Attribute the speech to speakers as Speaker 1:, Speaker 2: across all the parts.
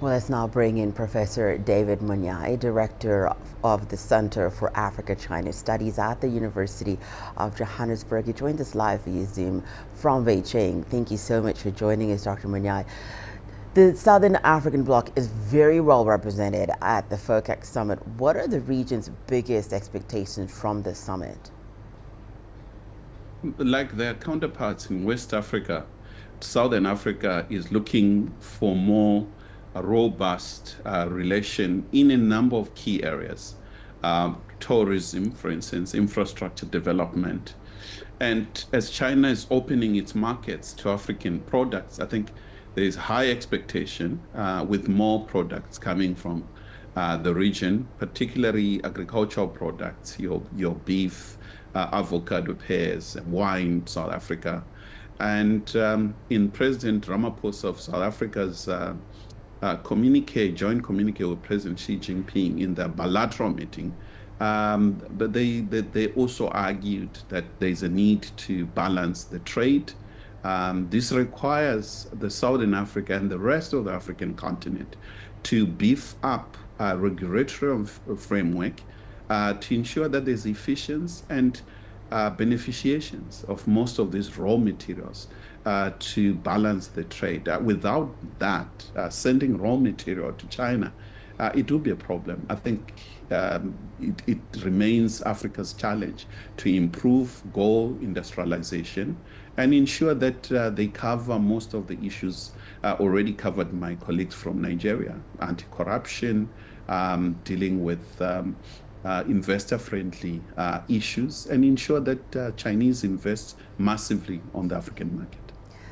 Speaker 1: Well, let's now bring in Professor David Monyae, Director of the Center for Africa-China Studies at the University of Johannesburg. He joined us live via Zoom from Beijing. Thank you so much for joining us, Dr. Monyae. The Southern African bloc is very well represented at the FOCAC summit. What are the region's biggest expectations from this summit?
Speaker 2: Like their counterparts in West Africa, Southern Africa is looking for more robust relation in a number of key areas. Tourism, for instance, infrastructure development. And as China is opening its markets to African products, I think there is high expectation with more products coming from the region, particularly agricultural products, your beef, avocado, pears, wine, South Africa. And in President Ramaphosa of South Africa's joint communique with President Xi Jinping in the bilateral meeting, but they also argued that there's a need to balance the trade. This requires the Southern Africa and the rest of the African continent to beef up a regulatory framework to ensure that there's efficiency and beneficiations of most of these raw materials to balance the trade. Without that, sending raw material to China, it will be a problem. I think it remains Africa's challenge to improve goal industrialization and ensure that they cover most of the issues already covered by my colleagues from Nigeria: anti-corruption, dealing with investor-friendly issues, and ensure that Chinese invest massively on the African market.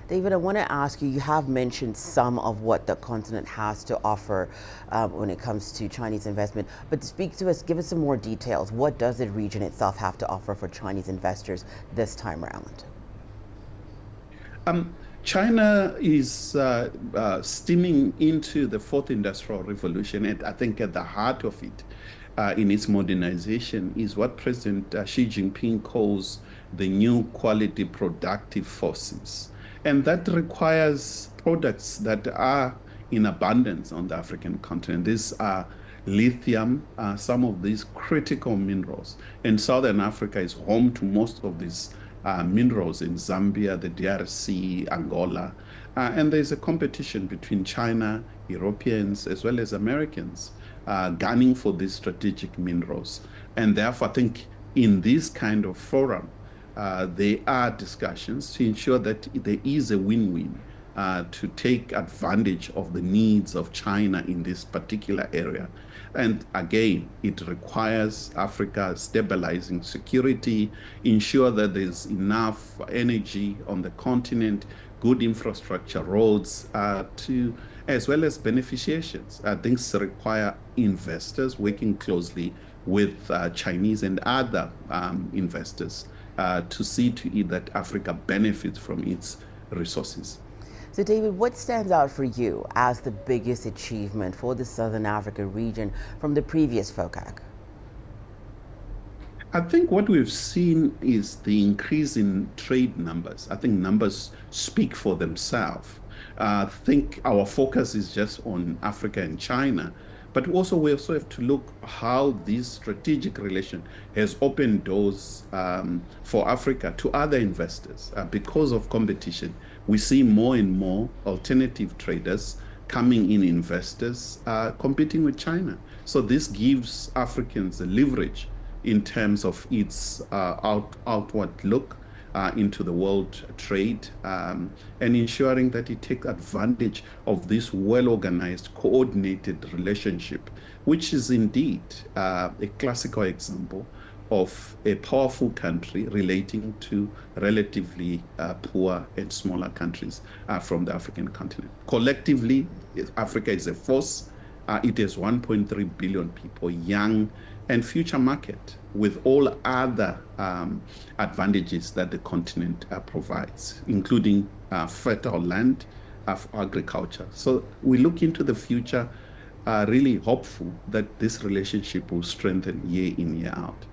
Speaker 1: David, I want to ask you, you have mentioned some of what the continent has to offer when it comes to Chinese investment, but speak to us, give us some more details. What does the region itself have to offer for Chinese investors this time around?
Speaker 2: China is steaming into the fourth industrial revolution, and I think at the heart of it, in its modernization, is what President Xi Jinping calls the new quality productive forces. And that requires products that are in abundance on the African continent. These are lithium, some of these critical minerals. And Southern Africa is home to most of these minerals in Zambia, the DRC, Angola. And there's a competition between China, Europeans, as well as Americans, gunning for these strategic minerals. And therefore, I think in this kind of forum, there are discussions to ensure that there is a win-win to take advantage of the needs of China in this particular area. And again, it requires Africa stabilizing security, ensure that there's enough energy on the continent, good infrastructure, roads, as well as beneficiations. Things require investors working closely with Chinese and other investors to see to it that Africa benefits from its resources.
Speaker 1: So David, what stands out for you as the biggest achievement for the Southern Africa region from the previous FOCAC?
Speaker 2: I think what we've seen is the increase in trade numbers. I think numbers speak for themselves. I think our focus is just on Africa and China, but we also have to look how this strategic relation has opened doors for Africa to other investors. Because of competition, we see more and more alternative traders coming in, investors competing with China. So this gives Africans a leverage in terms of its outward look into the world trade, and ensuring that it takes advantage of this well-organized, coordinated relationship, which is indeed a classical example of a powerful country relating to relatively poor and smaller countries from the African continent. Collectively, Africa is a force. It has 1.3 billion people, young and future market, with all other advantages that the continent provides, including fertile land, agriculture. So we look into the future really hopeful that this relationship will strengthen year in, year out.